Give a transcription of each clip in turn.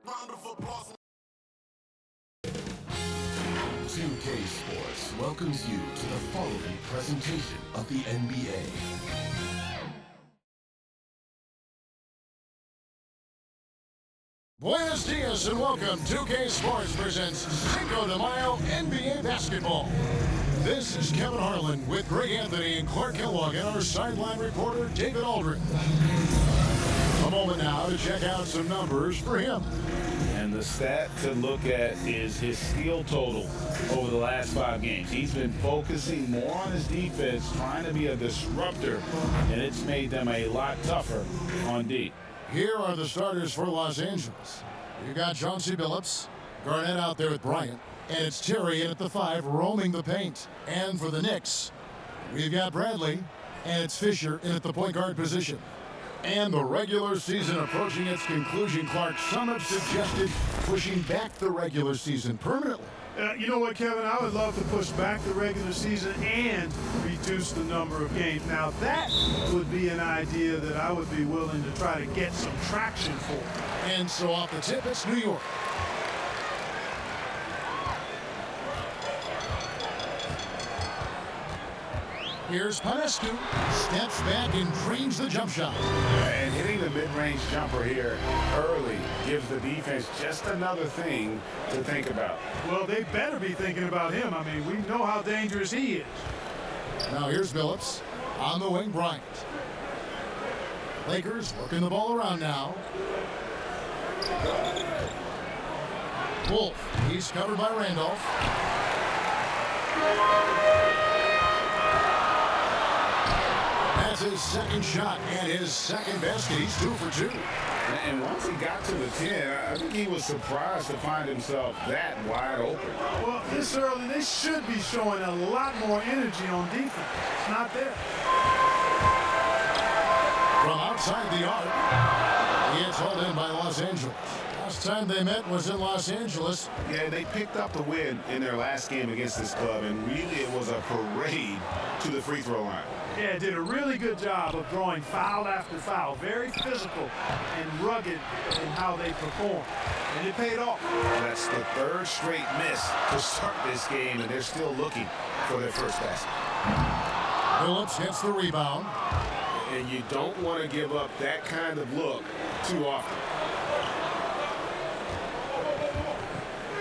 2K Sports welcomes you to the following presentation of the NBA. Buenos dias and welcome. 2K Sports presents Cinco de Mayo NBA Basketball. This is Kevin Harlan with Greg Anthony and Clark Kellogg and our sideline reporter David Aldrin. A moment now to check out some numbers for him. And the stat to look at is his steal total over the last 5 games. He's been focusing more on his defense, trying to be a disruptor, and it's made them a lot tougher on D. Here are the starters for Los Angeles. You got Chauncey Billups, Garnett out there with Bryant, and it's Terry in at the 5 roaming the paint. And for the Knicks, we've got Bradley, and it's Fisher in at the point guard position. And the regular season approaching its conclusion, Clark. Some have suggested pushing back the regular season permanently. You know what, Kevin? I would love to push back the regular season and reduce the number of games. Now, that would be an idea that I would be willing to try to get some traction for. And so off the tip, it's New York. Here's Panescu, steps back and drains the jump shot. And hitting the mid-range jumper here early gives the defense just another thing to think about. Well, they better be thinking about him. I mean, we know how dangerous he is. Now here's Billups. On the wing, Bryant. Lakers working the ball around now. Wolf, he's covered by Randolph. That's his second shot and his second basket. He's 2 for 2. And once he got to the 10, I think he was surprised to find himself that wide open. Well, this early, they should be showing a lot more energy on defense. It's not there. From outside the arc, he gets hauled in by Los Angeles. Last time they met was in Los Angeles. Yeah, they picked up the win in their last game against this club, and really it was a parade to the free throw line. Yeah, did a really good job of drawing foul after foul. Very physical and rugged in how they perform. And it paid off. That's the 3rd straight miss to start this game, and they're still looking for their first basket. Billups gets the rebound. And you don't want to give up that kind of look too often.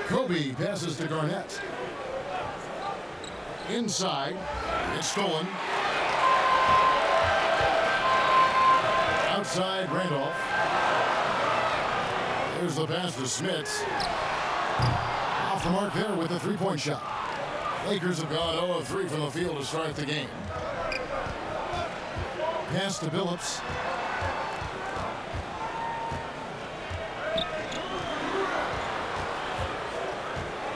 Kobe passes to Garnett. Inside, it's stolen. Outside, Randolph. There's the pass to Smits. Off the mark there with a 3-point shot. Lakers have gone 0 of 3 from the field to start the game. Pass to Billups.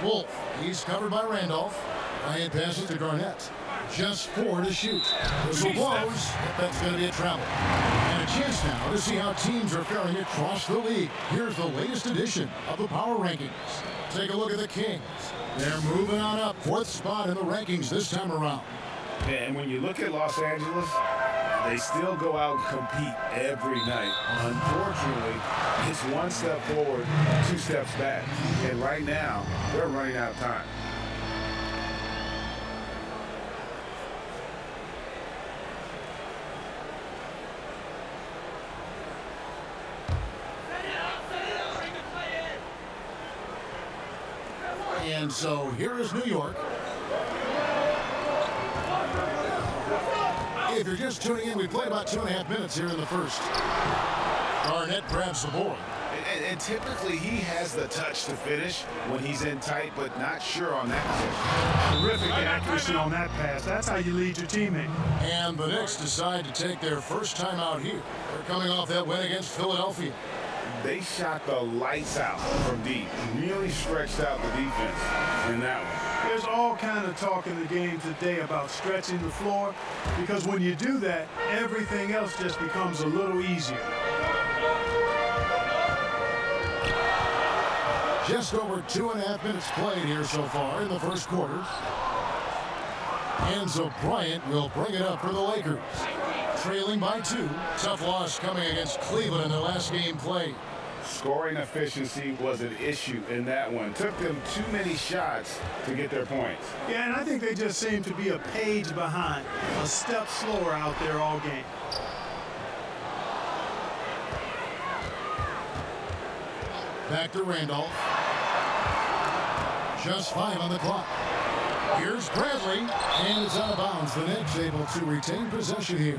Wolf, he's covered by Randolph. Bryant passes to Garnett. Just 4 to shoot. Whistle blows. That's going to be a travel. And a chance now to see how teams are faring across the league. Here's the latest edition of the Power Rankings. Take a look at the Kings. They're moving on up. 4th spot in the rankings this time around. And when you look at Los Angeles, they still go out and compete every night. Unfortunately, it's 1 step forward, 2 steps back. And right now, they're running out of time. And so here is New York. If you're just tuning in, we played about 2.5 minutes here in the first. Garnett grabs the board. And typically he has the touch to finish when he's in tight, but not sure on that position. Terrific accuracy on that pass. That's how you lead your teammate. And the Knicks decide to take their first time out here. They're coming off that win against Philadelphia. They shot the lights out from deep. Really stretched out the defense in that one. There's all kind of talk in the game today about stretching the floor, because when you do that, everything else just becomes a little easier. Just over 2.5 minutes played here so far in the first quarter. And so Bryant will bring it up for the Lakers. Trailing by 2. Tough loss coming against Cleveland in their last game played. Scoring efficiency was an issue in that one. Took them too many shots to get their points. Yeah, and I think they just seem to be a page behind, a step slower out there all game. Back to Randolph. Just 5 on the clock. Here's Bradley, and it's out of bounds. The Knicks able to retain possession here.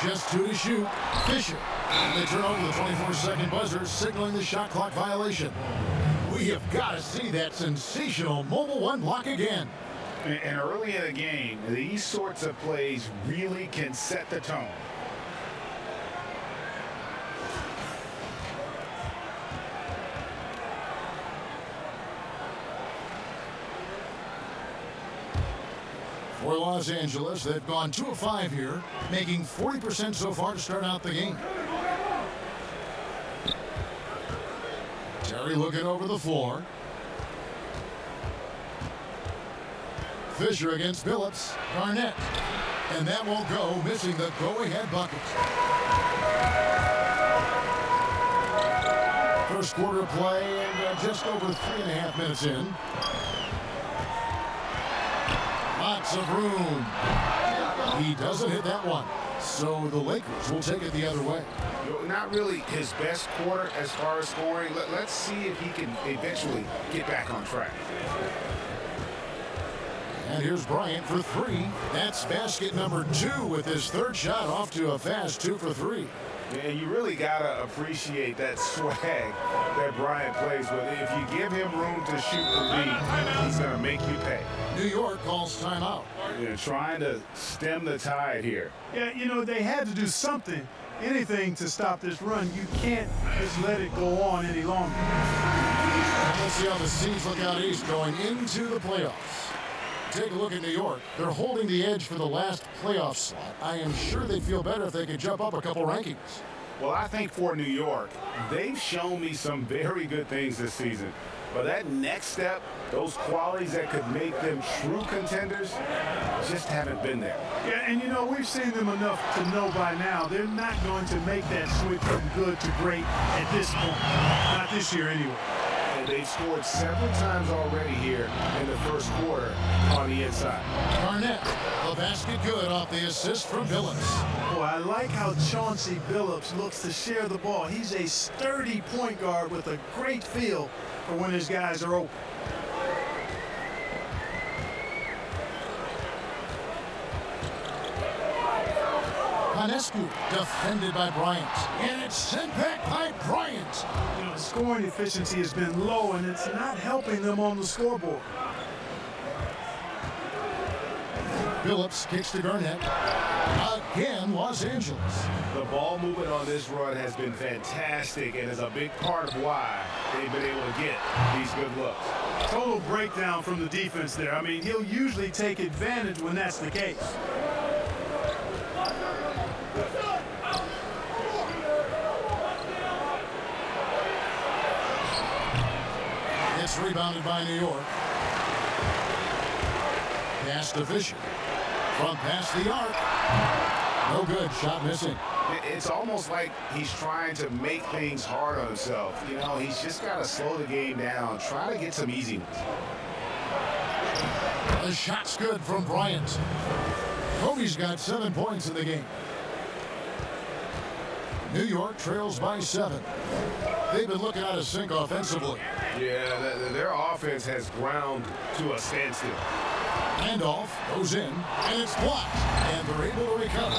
Just 2 to shoot. Fisher. And they turn over the 24-second buzzer, signaling the shot clock violation. We have got to see that sensational mobile one block again. And early in the game, these sorts of plays really can set the tone. For Los Angeles, they've gone 2 of 5 here, making 40% so far to start out the game. Terry looking over the floor. Fisher against Billups. Garnett. And that won't go, missing the go-ahead bucket. First quarter play and just over 3.5 minutes in. Lots of room. He doesn't hit that one. So the Lakers will take it the other way. Not really his best quarter as far as scoring. Let's see if he can eventually get back on track. And here's Bryant for 3. That's basket number 2 with his third shot off to a fast 2 for 3. And you really got to appreciate that swag that Bryant plays with. If you give him room to shoot the lead, he's going to make you pay. New York calls timeout. Trying to stem the tide here. Yeah, you know, they had to do something, anything to stop this run. You can't just let it go on any longer. Let's see how the Seas look out east going into the playoffs. Take a look at New York. They're holding the edge for the last playoff slot. I am sure they'd feel better if they could jump up a couple rankings. Well, I think for New York, they've shown me some very good things this season. But that next step, those qualities that could make them true contenders, just haven't been there. Yeah, and you know, we've seen them enough to know by now they're not going to make that switch from good to great at this point. Not this year anyway. And they've scored several times already here in the first quarter on the inside. Garnett, the basket good off the assist from Billups. Boy, I like how Chauncey Billups looks to share the ball. He's a sturdy point guard with a great feel for when his guys are open. Panescu defended by Bryant. And it's sent back by Bryant. You know, scoring efficiency has been low, and it's not helping them on the scoreboard. Billups kicks to Garnett. Again, Los Angeles. The ball movement on this run has been fantastic and is a big part of why they've been able to get these good looks. Total breakdown from the defense there. I mean, he'll usually take advantage when that's the case. It's rebounded by New York. Pass to Fisher. From past the arc. No good. Shot missing. It's almost like he's trying to make things hard on himself. You know, he's just got to slow the game down, try to get some easy ones. The shot's good from Bryant. Kobe's got 7 points in the game. New York trails by 7. They've been looking out of sync offensively. Yeah, their offense has ground to a standstill. Handoff goes in, and it's blocked, and they're able to recover.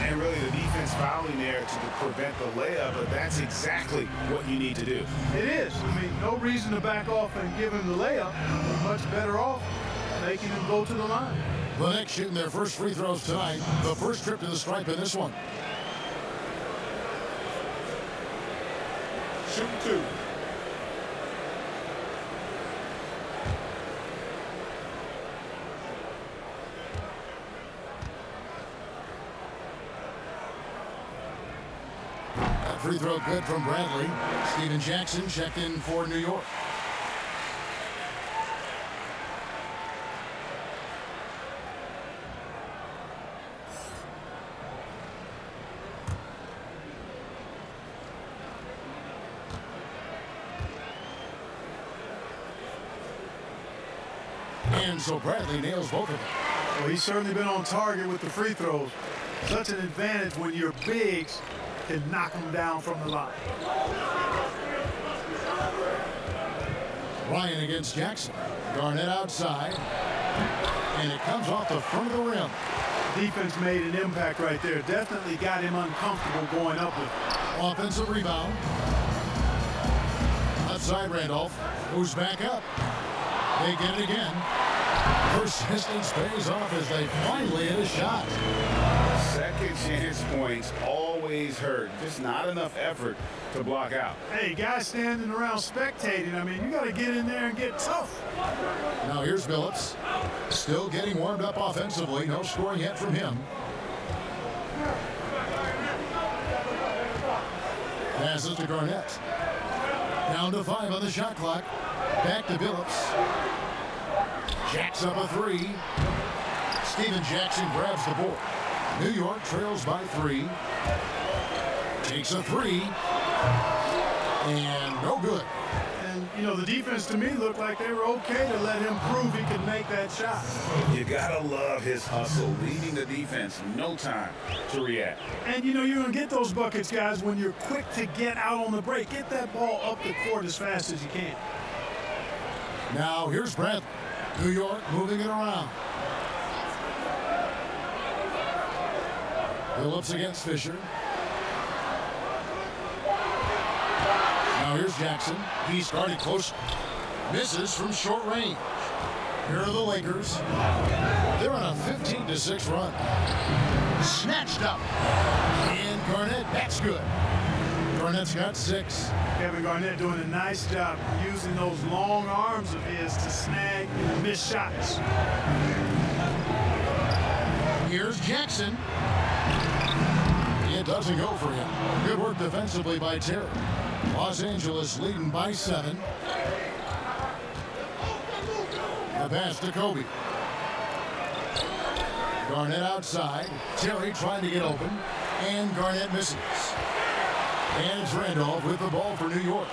And really the defense fouling there to prevent the layup, but that's exactly what you need to do. It is. I mean, no reason to back off and give him the layup. You're much better off making him go to the line. The Knicks shooting their first free throws tonight. The first trip to the stripe in this one. Shoot 2. That free throw good from Bradley. Steven Jackson checked in for New York. And so Bradley nails both of them. Well, he's certainly been on target with the free throws. Such an advantage when your bigs can knock them down from the line. Ryan against Jackson. Garnett outside. And it comes off the front of the rim. Defense made an impact right there. Definitely got him uncomfortable going up with it. Offensive rebound. Left side Randolph. Moves back up. They get it again. Persistence pays off as they finally hit a shot. Second chance points always hurt. Just not enough effort to block out. Hey, guys standing around spectating, I mean, you got to get in there and get tough. Now here's Billups. Still getting warmed up offensively. No scoring yet from him. Passes to Garnett. Down to 5 on the shot clock. Back to Billups. Jacks up a 3. Steven Jackson grabs the board. New York trails by 3. Takes a 3. And no good. And, you know, the defense to me looked like they were okay to let him prove he could make that shot. You gotta love his hustle, leading the defense, no time to react. And, you know, you're going to get those buckets, guys, when you're quick to get out on the break. Get that ball up the court as fast as you can. Now here's Bradley. New York moving it around. Billups against Fisher. Now here's Jackson. He started close. Misses from short range. Here are the Lakers. They're on a 15-6 run. Snatched up. And Garnett, that's good. Garnett's got 6. Kevin Garnett doing a nice job using those long arms of his to snag missed shots. Here's Jackson. It doesn't go for him. Good work defensively by Terry. Los Angeles leading by 7. The pass to Kobe. Garnett outside. Terry trying to get open. And Garnett misses. And it's Randolph with the ball for New York.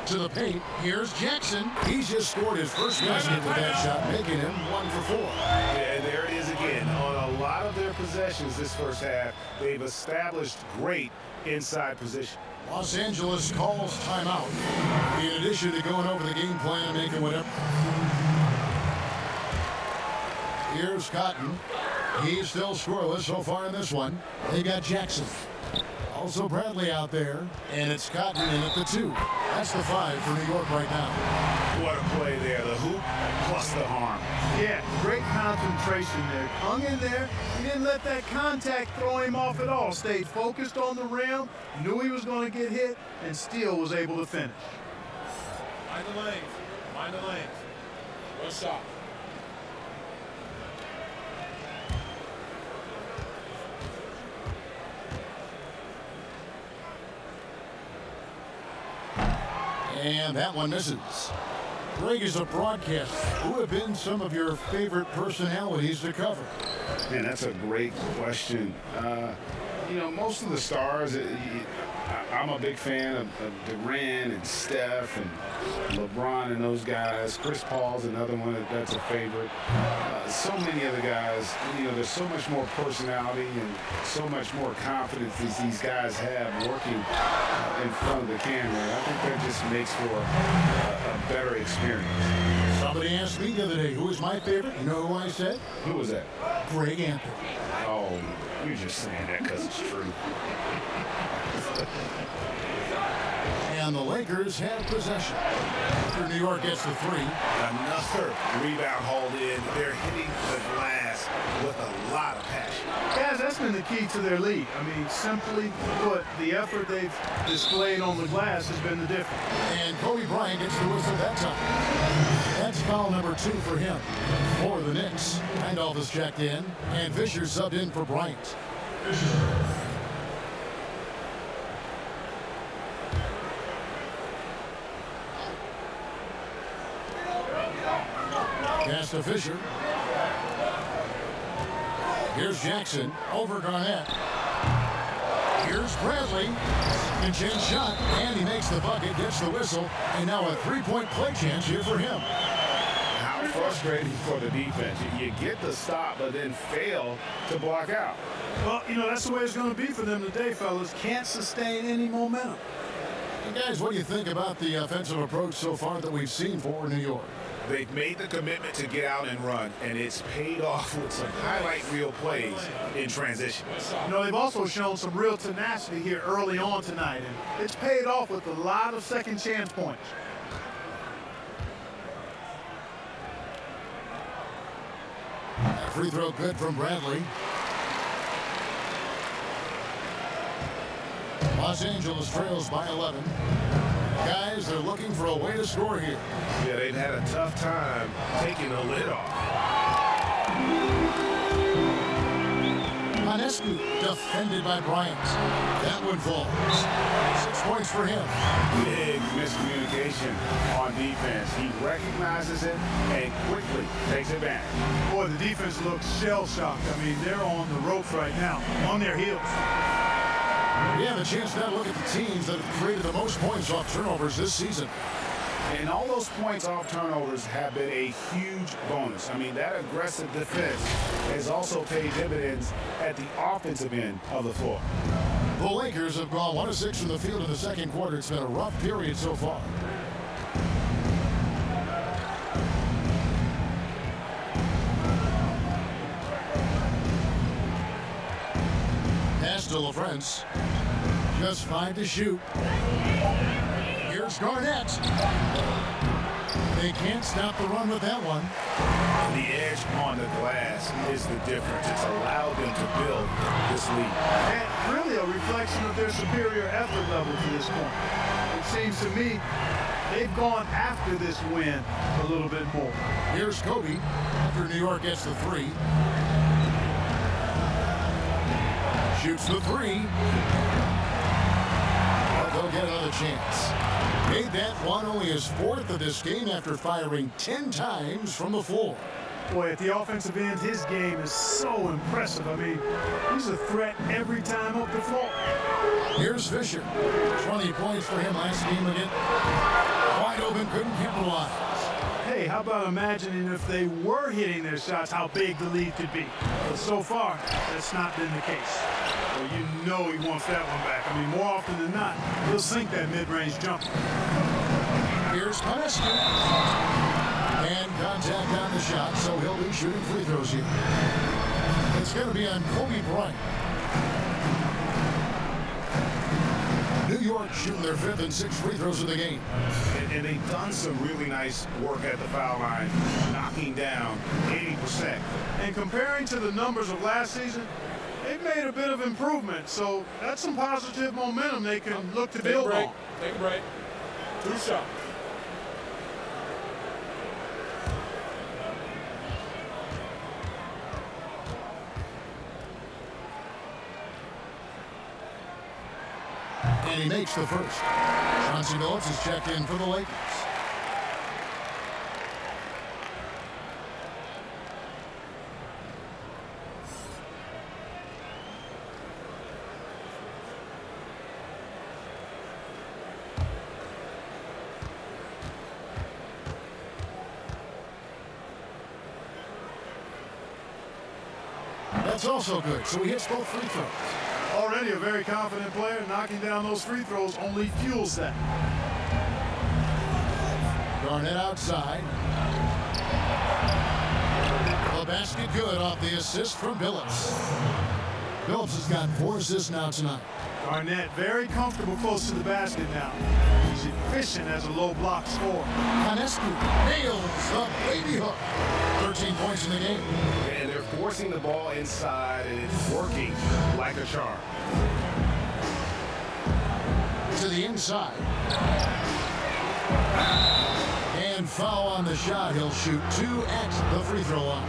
To the paint, here's Jackson. He's just scored his first basket with that shot, making him 1 for 4. Yeah, there it is again. On a lot of their possessions this first half, they've established great inside position. Los Angeles calls timeout. In addition to going over the game plan and making whatever. Here's Cotton. He's still scoreless so far in this one. They got Jackson. Also Bradley out there. And it's Cotton in at the 2. That's the 5 for New York right now. What a play there. The hoop plus the harm. Yeah, great concentration there. Hung in there. He didn't let that contact throw him off at all. Stayed focused on the rim. Knew he was going to get hit and still was able to finish. Mind the lanes. Mind the lanes. Go shot. And that one misses. Greg is a broadcaster. Who have been some of your favorite personalities to cover? Man, that's a great question. You know, most of the stars, I'm a big fan of Durant and Steph and LeBron and those guys. Chris Paul's another one that's a favorite. So many other guys, you know, there's so much more personality and so much more confidence these guys have working in front of the camera. I think that just makes for a better experience. Somebody asked me the other day, who is my favorite? You know who I said? Who was that? Greg Anthony. Oh, you're just saying that because it's true. And the Lakers have possession. After New York gets the three. Another rebound hauled in. They're hitting the glass with a lot of passion. Guys, that's been the key to their lead. I mean, simply put, the effort they've displayed on the glass has been the difference. And Kobe Bryant gets the whistle that time. That's foul number 2 for him. For the Knicks, Randolph is checked in, and Fisher subbed in for Bryant. Pass to Fisher. Here's Jackson over Garnett. Here's Bradley. Second chance shot, and he makes the bucket, gets the whistle, and now a three-point play chance here for him. How frustrating for the defense. You get the stop, but then fail to block out. Well, you know, that's the way it's going to be for them today, fellas. Can't sustain any momentum. And guys, what do you think about the offensive approach so far that we've seen for New York? They've made the commitment to get out and run, and it's paid off with some highlight reel plays in transition. You know, they've also shown some real tenacity here early on tonight, and it's paid off with a lot of second chance points. Free throw good from Bradley. Los Angeles trails by 11. Guys, they're looking for a way to score here. Yeah, they've had a tough time taking the lid off. Manescu defended by Bryant. That one falls. 6 points for him. Big miscommunication on defense. He recognizes it and quickly takes advantage. Boy, the defense looks shell-shocked. I mean, they're on the ropes right now, on their heels. We have a chance now to look at the teams that have created the most points off turnovers this season. And all those points off turnovers have been a huge bonus. I mean, that aggressive defense has also paid dividends at the offensive end of the floor. The Lakers have gone 1 of 6 from the field in the second quarter. It's been a rough period so far. Pass to LaFrance. Just 5 to shoot. Here's Garnett. They can't stop the run with that one. The edge on the glass is the difference. It's allowed them to build this lead. And really a reflection of their superior effort level to this point. It seems to me they've gone after this win a little bit more. Here's Kobe after New York gets the 3. Shoots the 3. But they'll get another chance. Made that one only his 4th of this game after firing 10 times from the floor. Boy, at the offensive end, his game is so impressive. I mean, he's a threat every time up the floor. Here's Fisher. 20 points for him last game again. Wide open, couldn't capitalize. Hey, how about imagining if they were hitting their shots, how big the lead could be? But so far, that's not been the case. Well, you know he wants that one back. I mean, more often than not, he'll sink that mid-range jumper. Here's Manescu. And contact on the shot, so he'll be shooting free throws here. It's going to be on Kobe Bryant. New York shooting their 5th and 6th free throws of the game. And they've done some really nice work at the foul line, knocking down 80%. And comparing to the numbers of last season, they've made a bit of improvement. So that's some positive momentum they can look to build on. Take a break. 2 shots. And he makes the first. Chauncey Billups is checked in for the Lakers. That's also good, so he hits both free throws. Already a very confident player, knocking down those free throws only fuels that. Garnett outside. The basket good off the assist from Billups. Phillips has got 4 assists now tonight. Garnett very comfortable close to the basket now. He's efficient as a low block scorer. Hanescu nails the baby hook. 13 points in the game. And they're forcing the ball inside, and it's working like a charm. To the inside. And foul on the shot. He'll shoot 2 at the free throw line.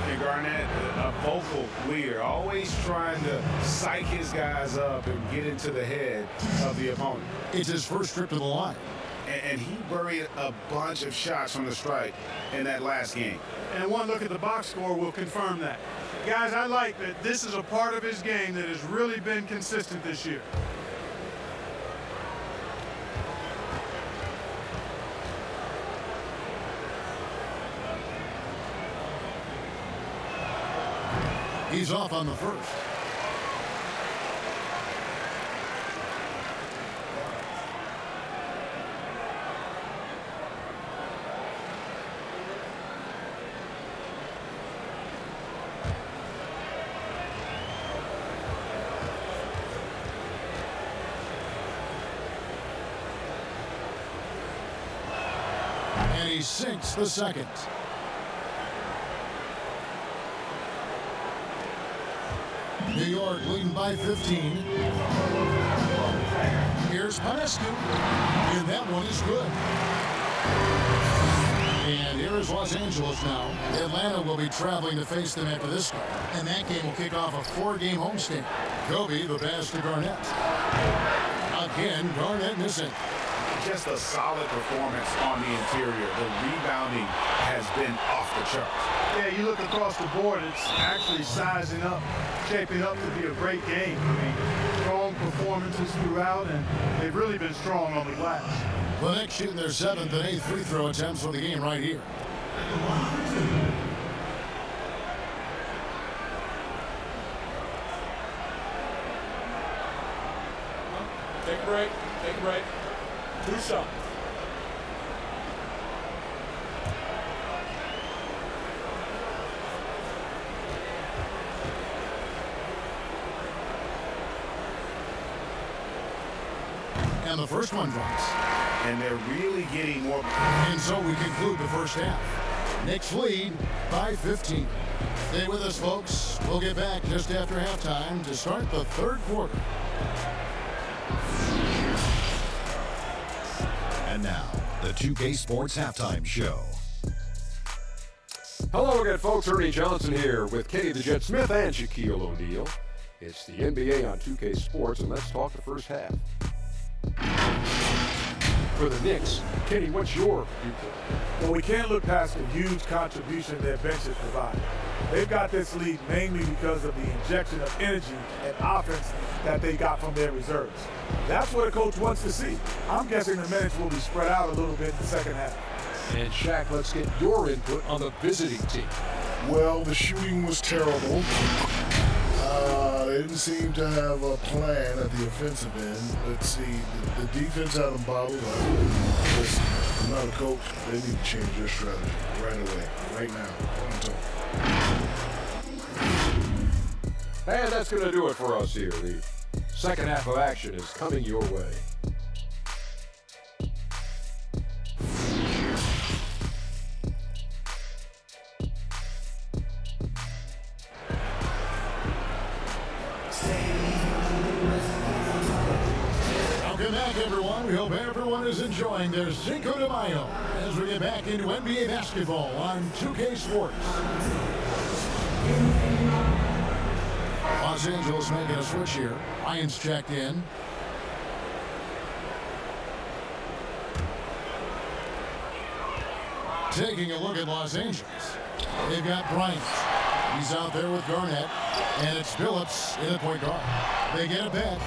And Garnett, a vocal leader, always trying to psych his guys up and get into the head of the opponent. It's his first trip to the line. And he buried a bunch of shots from the strike in that last game. And one look at the box score will confirm that. Guys, I like that this is a part of his game that has really been consistent this year. He's off on the first. And he sinks the second. New York leading by 15. Here's Hanescu. And that one is good. And here is Los Angeles now. Atlanta will be traveling to face them after this one. And that game will kick off a 4-game homestand. Kobe, the pass to Garnett. Again, Garnett missing. Just a solid performance on the interior. The rebounding has been off the charts. Yeah, you look across the board, it's actually sizing up, shaping up to be a great game. I mean, strong performances throughout, and they've really been strong on the glass. The Knicks shooting their 7th and 8th free throw attempts for the game right here. Take a break. Take a break. Do something. And the first one drops. And they're really getting more. And so we conclude the first half. Knicks lead by 15. Stay with us, folks. We'll get back just after halftime to start the third quarter. And now, the 2K Sports Halftime Show. Hello again, folks. Ernie Johnson here with Kenny the Jet Smith and Shaquille O'Neal. It's the NBA on 2K Sports, and let's talk the first half. For the Knicks, Kenny, what's your viewpoint? Well, we can't look past the huge contribution their benches provide. They've got this lead mainly because of the injection of energy and offense that they got from their reserves. That's what a coach wants to see. I'm guessing the minutes will be spread out a little bit in the second half. And Shaq, let's get your input on the visiting team. Well, the shooting was terrible. They didn't seem to have a plan at the offensive end. Let's see, the defense had them bottled up. Listen, I'm not a coach. They need to change their strategy right away, right now. And that's going to do it for us here. The second half of action is coming your way. Welcome back, everyone. We hope everyone is enjoying their Cinco de Mayo as we get back into NBA basketball on 2K Sports. Los Angeles making a switch here. Ryan's checked in. Taking a look at Los Angeles. They've got Bryant. He's out there with Garnett. And it's Phillips in at point guard. They get it back.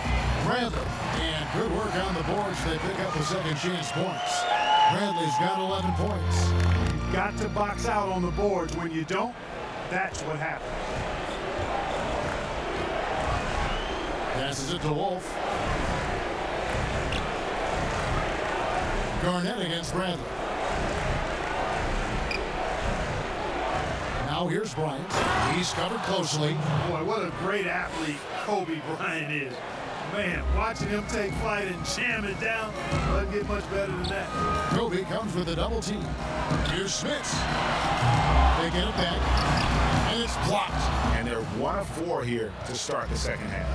Bradley. And good work on the boards. They pick up the second chance points. Bradley's got 11 points. You've got to box out on the boards. When you don't, that's what happens. Passes it to Wolf. Garnett against Bradley. Now Now here's Bryant. He's covered closely. Boy, what a great athlete Kobe Bryant is. Man, watching him take flight and jam it down doesn't get much better than that. Kobe comes with a double team. Here's Smith. They get it back, and it's blocked. And they're 1 of 4 here to start the second half.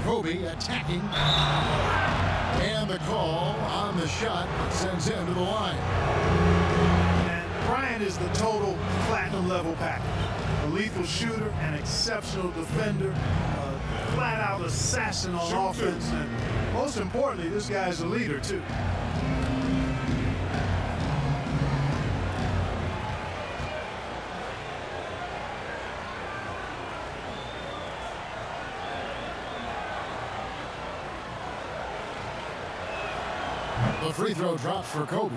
Kobe attacking. And the call on the shot sends him to the line. And Bryant is the total platinum level package. A lethal shooter, an exceptional defender, a flat-out assassin on offense, and most importantly, this guy's a leader too. The free throw drops for Kobe.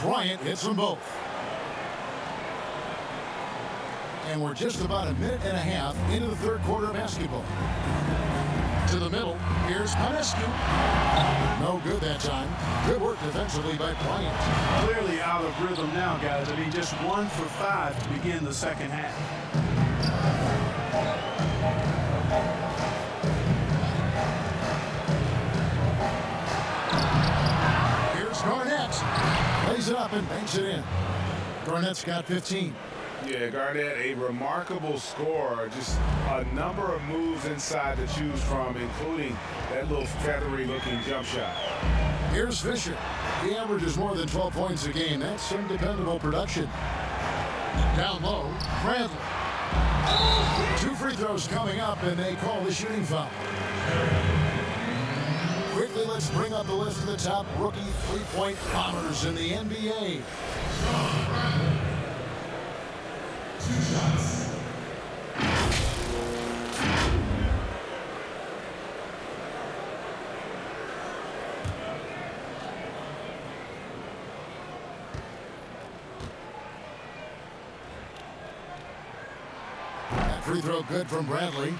Bryant hits them both. And we're just about a minute and a half into the third quarter of basketball. To the middle, here's Panescu. No good that time. Good work defensively by Bryant. Clearly out of rhythm now, guys. I mean, just 1 for 5 to begin the second half. Here's Garnett. Lays it up and banks it in. Garnett's got 15. Yeah, Garnett, a remarkable scorer. Just a number of moves inside to choose from, including that little feathery-looking jump shot. Here's Fisher. He averages more than 12 points a game. That's some dependable production. Down low, Bradley. 2 free throws coming up, and they call the shooting foul. Quickly, let's bring up the list of the top rookie three-point bombers in the NBA. That free throw good from Bradley.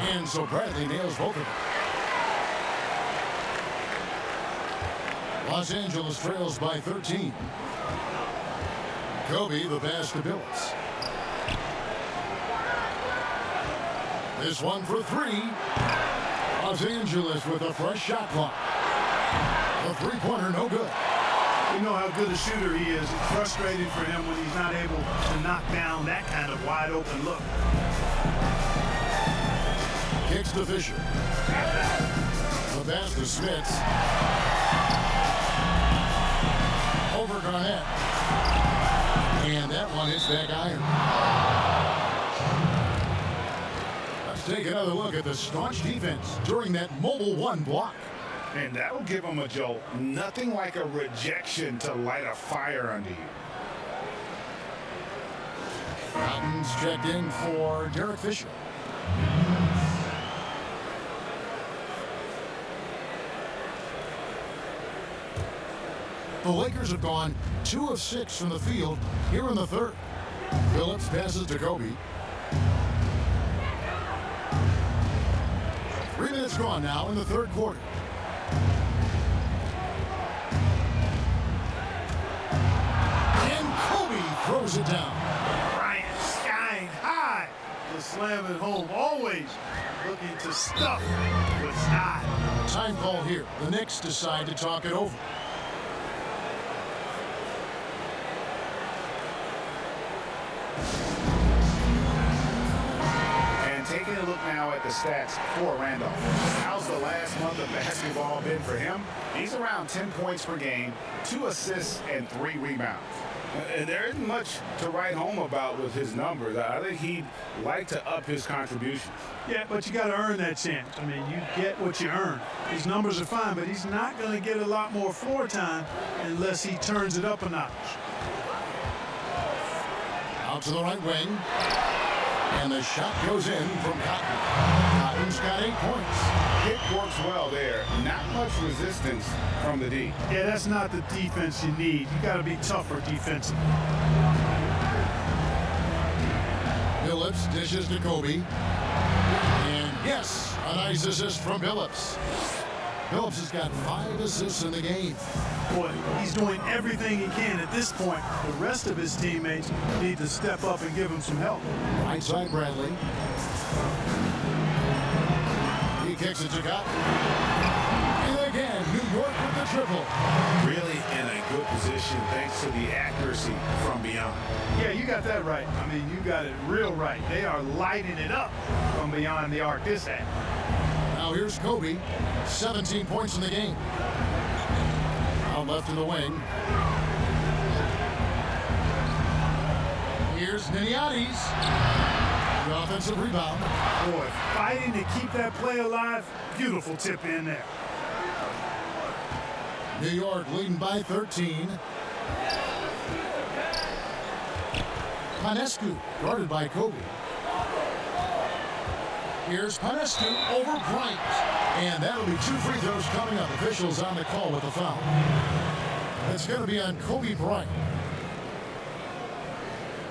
And so Bradley nails both of them. Los Angeles trails by 13. Kobe the pass to Billups. This one for 3. Los Angeles with a fresh shot clock. The three-pointer no good. You know how good a shooter he is. It's frustrating for him when he's not able to knock down that kind of wide open look. Kicks to Fisher. The pass to Smith. Over Garnett. And that one hits back iron. Let's take another look at the staunch defense during that mobile 1 block. And that'll give him a jolt. Nothing like a rejection to light a fire under you. Fountains checked in for Derek Fisher. The Lakers have gone 2 of 6 from the field here in the third. Billups passes to Kobe. 3 minutes gone now in the third quarter. And Kobe throws it down. Bryant skying high to slam it home. Always looking to stuff with style. Time call here. The Knicks decide to talk it over. And taking a look now at the stats for Randolph. How's the last month of basketball been for him? He's around 10 points per game, 2 assists, and 3 rebounds. And there isn't much to write home about with his numbers. I think he'd like to up his contributions. Yeah, but you got to earn that chance. I mean, you get what you earn. His numbers are fine, but he's not going to get a lot more floor time unless he turns it up a notch. Out to the right wing. And the shot goes in from Cotton. Cotton's got 8 points. It works well there. Not much resistance from the D. Yeah, that's not the defense you need. You got to be tougher defensively. Billups dishes to Kobe. And yes, a nice assist from Billups. Billups has got 5 assists in the game. Boy, he's doing everything he can at this point. The rest of his teammates need to step up and give him some help. Right side Bradley. He kicks it to Cotton. And again, New York with the triple. Really in a good position thanks to the accuracy from beyond. Yeah, you got that right. I mean, you got it real right. They are lighting it up from beyond the arc this half. Now here's Kobe, 17 points in the game. Out left in the wing. Here's Niniades. The offensive rebound. Boy, fighting to keep that play alive. Beautiful tip in there. New York leading by 13. Panescu guarded by Kobe. Here's Panescu over Bryant. And that'll be 2 free throws coming up. Officials on the call with a foul. It's going to be on Kobe Bryant.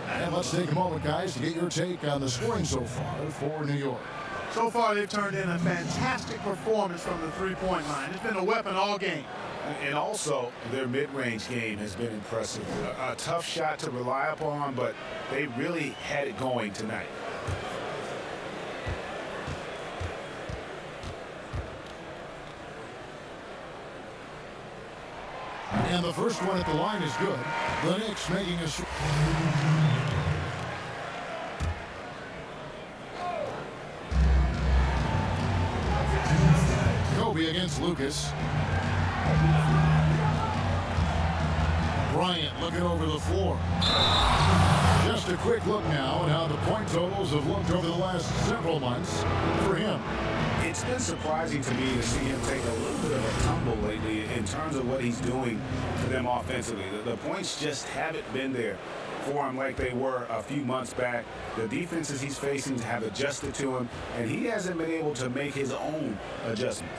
And let's take a moment, guys, to get your take on the scoring so far for New York. So far, they've turned in a fantastic performance from the three-point line. It's been a weapon all game. And also, their mid-range game has been impressive. A tough shot to rely upon, but they really had it going tonight. And the first one at the line is good. The Knicks making a... Kobe against Lucas. Bryant looking over the floor. Just a quick look now at how the point totals have looked over the last several months for him. It's been surprising to me to see him take a little bit of a tumble lately in terms of what he's doing for them offensively. The points just haven't been there for him like they were a few months back. The defenses he's facing have adjusted to him, and he hasn't been able to make his own adjustments.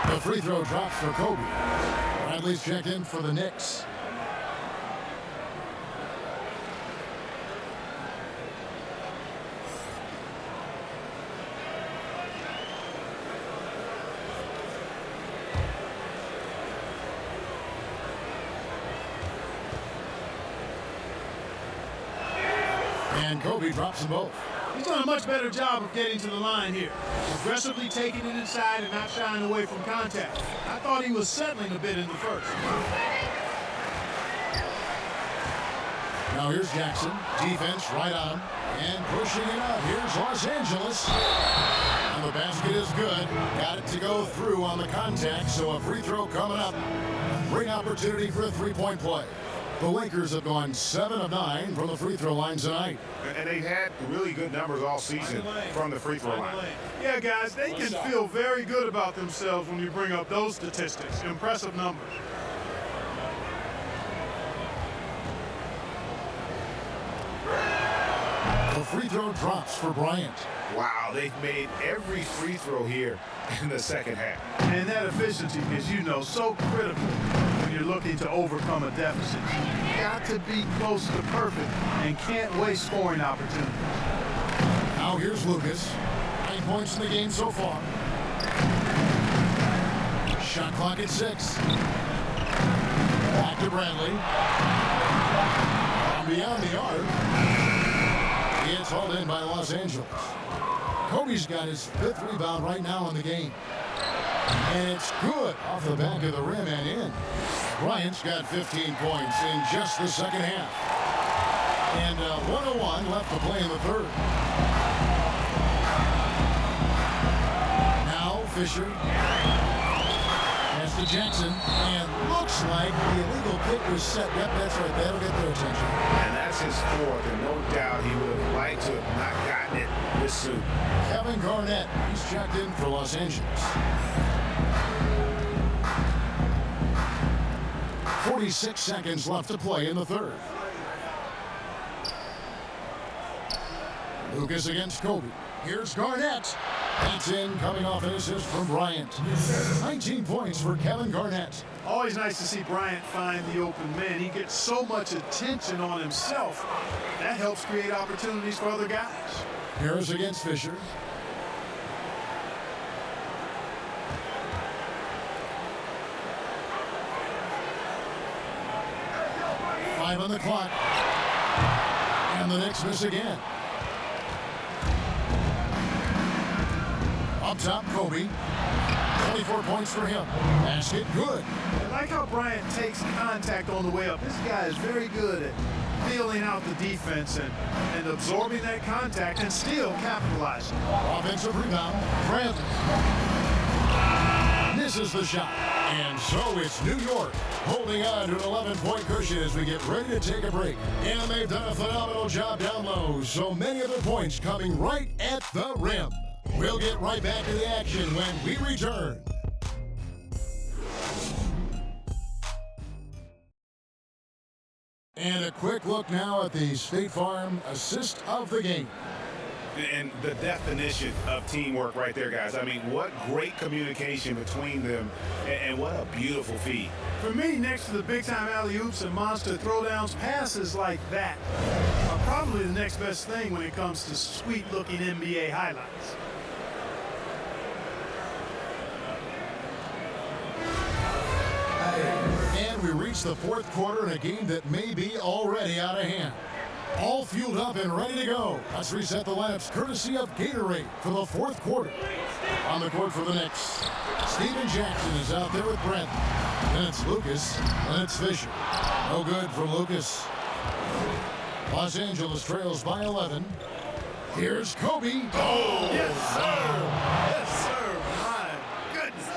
The free throw drops for Kobe. Bradley's checked in for the Knicks. And Kobe drops them both. He's done a much better job of getting to the line here. Aggressively taking it inside and not shying away from contact. I thought he was settling a bit in the first. Now here's Jackson. Defense right on him. And pushing it up. Here's Los Angeles. And the basket is good. Got it to go through on the contact, so a free throw coming up. Great opportunity for a three-point play. The Lakers have gone 7 of 9 from the free throw line tonight. And they've had really good numbers all season from the free throw line. Yeah, guys, they can feel very good about themselves when you bring up those statistics. Impressive numbers. The free throw drops for Bryant. Wow, they've made every free throw here in the second half. And that efficiency is, you know, so critical when you're looking to overcome a deficit. You got to be close to perfect and can't waste scoring opportunities. Now here's Lucas. 9 points in the game so far. Shot clock at 6. Back to Bradley. From beyond the arc. It's hauled in by Los Angeles. Kobe's got his 5th rebound right now in the game. And it's good off the back of the rim and in. Bryant's got 15 points in just the second half. And 101 left to play in the third. Now Fisher. Pass to Jackson. And looks like the illegal pick was set. Yep, that's right. That'll get their attention. And that's his fourth, and no doubt he would have liked to have not gotten it this soon. Kevin Garnett, he's checked in for Los Angeles. 46 seconds left to play in the third. Lucas against Kobe. Here's Garnett. That's in, coming off an assist from Bryant. 19 points for Kevin Garnett. Always nice to see Bryant find the open man. He gets so much attention on himself. That helps create opportunities for other guys. Harris against Fisher. Five on the clock. And the Knicks miss again. Up top, Kobe. 24 points for him. Basket good. I like how Bryant takes contact on the way up. This guy is very good at feeling out the defense and absorbing that contact and still capitalizing. Offensive rebound. Bradley. Misses the shot. And so it's New York holding on to an 11-point cushion as we get ready to take a break. And they've done a phenomenal job down low. So many of the points coming right at the rim. We'll get right back to the action when we return. And a quick look now at the State Farm assist of the game. And the definition of teamwork right there, guys. I mean, what great communication between them, and what a beautiful feed. For me, next to the big-time alley-oops and monster throwdowns, passes like that are probably the next best thing when it comes to sweet-looking NBA highlights. And we reach the fourth quarter in a game that may be already out of hand. All fueled up and ready to go. Let's reset the lineups courtesy of Gatorade for the fourth quarter. On the court for the Knicks, Steven Jackson is out there with Brent. Then it's Lucas, then it's Fisher. No good from Lucas. Los Angeles trails by 11. Here's Kobe. Oh, yes, sir. Yes, sir. My goodness.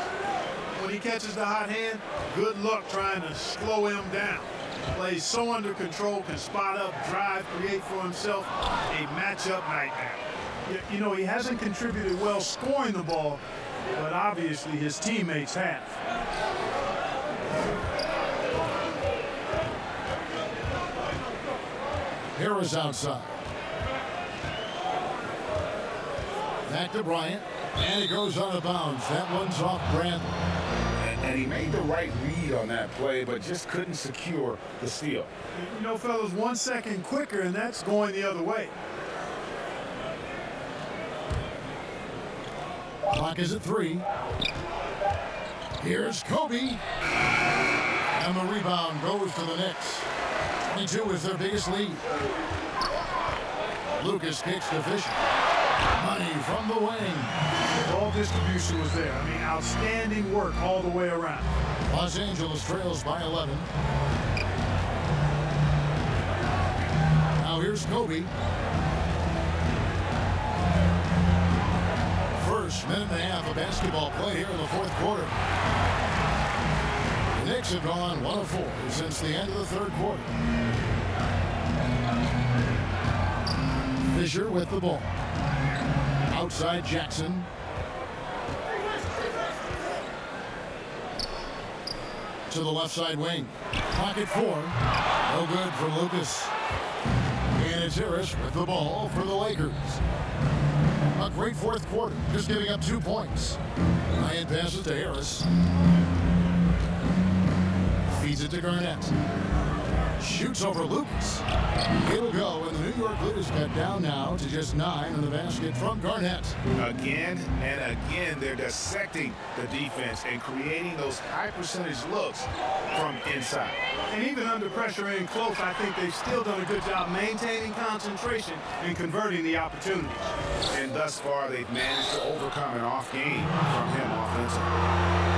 When he catches the hot hand, good luck trying to slow him down. Plays so under control, can spot up, drive, create for himself a matchup nightmare. You know, he hasn't contributed well scoring the ball, but obviously his teammates have. Harris outside. Back to Bryant, and he goes out of bounds. That one's off Bradley. And he made the right read on that play, but just couldn't secure the steal. You know, fellas, 1 second quicker, and that's going the other way. Clock is at 3. Here's Kobe. And the rebound goes to the Knicks. 22 is their biggest lead. Lucas kicks to Fisher. Money from the wing. Ball distribution was there. I mean, outstanding work all the way around. Los Angeles trails by 11. Now here's Kobe. First minute and a half of basketball play here in the fourth quarter. The Knicks have gone 1 of 4 since the end of the third quarter. Fisher with the ball. Outside Jackson. To the left side wing. Pocket 4. No good for Lucas. And it's Harris with the ball for the Lakers. A great fourth quarter, just giving up 2 points. Ryan passes to Harris. Feeds it to Garnett. Shoots over Lucas. It'll go, and the New York lead is cut down now to just 9 in the basket from Garnett. Again and again, they're dissecting the defense and creating those high percentage looks from inside. And even under pressure in close, I think they've still done a good job maintaining concentration and converting the opportunities. And thus far, they've managed to overcome an off game from him offensively.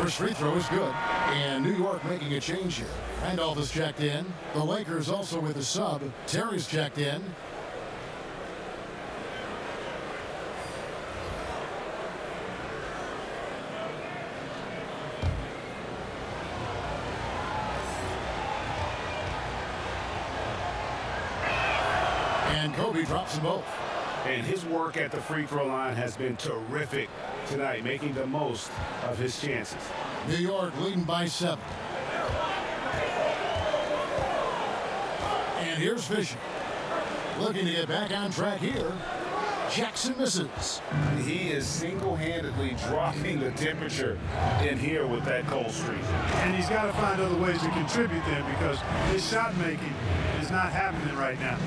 First free throw is good. And New York making a change here. Randolph is checked in. The Lakers also with a sub. Terry's checked in. And Kobe drops them both. And his work at the free throw line has been terrific tonight, making the most of his chances. New York leading by 7. And here's Fisher. Looking to get back on track here. Jackson misses. He is single-handedly dropping the temperature in here with that cold streak. And he's got to find other ways to contribute there because his shot making is not happening right now.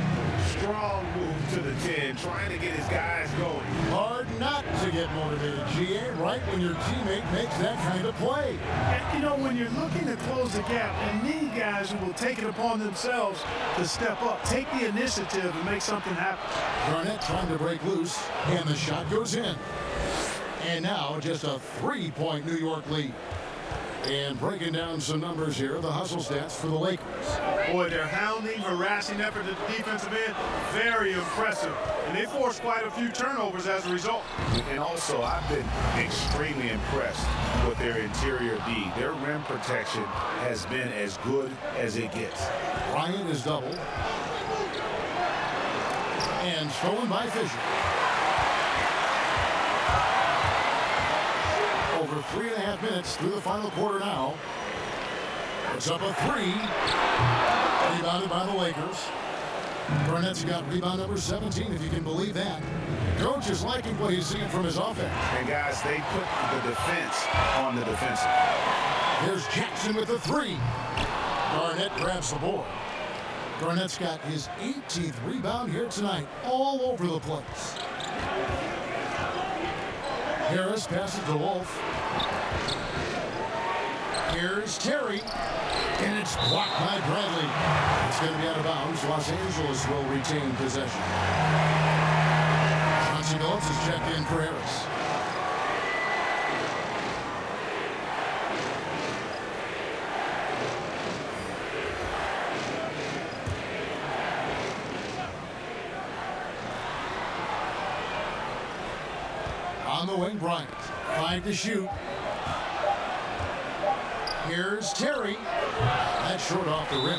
Strong move to the 10, trying to get his guys going. Hard not to get motivated, GA, right when your teammate makes that kind of play. And, you know, when you're looking to close the gap and need guys who will take it upon themselves to step up, take the initiative and make something happen. Garnett trying to break loose, and the shot goes in. And now just a 3-point New York lead. And breaking down some numbers here, the hustle stats for the Lakers. Boy, their hounding, harassing effort at the defensive end, very impressive. And they forced quite a few turnovers as a result. And also, I've been extremely impressed with their interior D. Their rim protection has been as good as it gets. Bryant is doubled. And stolen by Fisher. Over 3.5 minutes through the final quarter now. It's up a 3. Rebounded by the Lakers. Garnett's got rebound number 17, if you can believe that. Coach is liking what he's seeing from his offense. And guys, they put the defense on the defensive. Here's Jackson with the 3. Garnett grabs the board. Garnett's got his 18th rebound here tonight, all over the place. Harris passes to Wolf. Here's Terry, and it's blocked by Bradley. It's going to be out of bounds. Los Angeles will retain possession. Chauncey Billups is checked in for Harris. On the wing, Bryant. 5 to shoot. Here's Terry. That's short off the rim.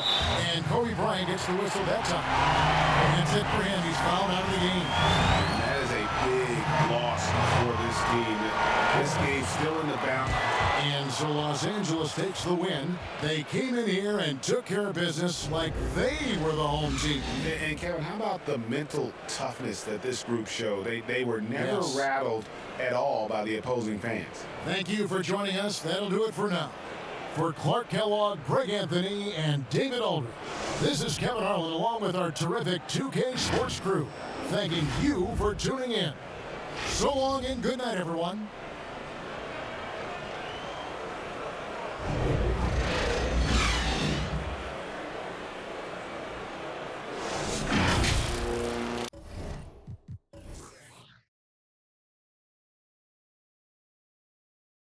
And Kobe Bryant gets the whistle that time. And that's it for him. He's fouled out of the game. And that is a big loss for this team. This game's still in the bounce. And so Los Angeles takes the win. They came in here and took care of business like they were the home team. And Kevin, how about the mental toughness that this group showed? They were never rattled at all by the opposing fans. Thank you for joining us. That'll do it for now. For Clark Kellogg, Greg Anthony, and David Aldridge, this is Kevin Harlan along with our terrific 2K Sports crew, thanking you for tuning in. So long and good night, everyone.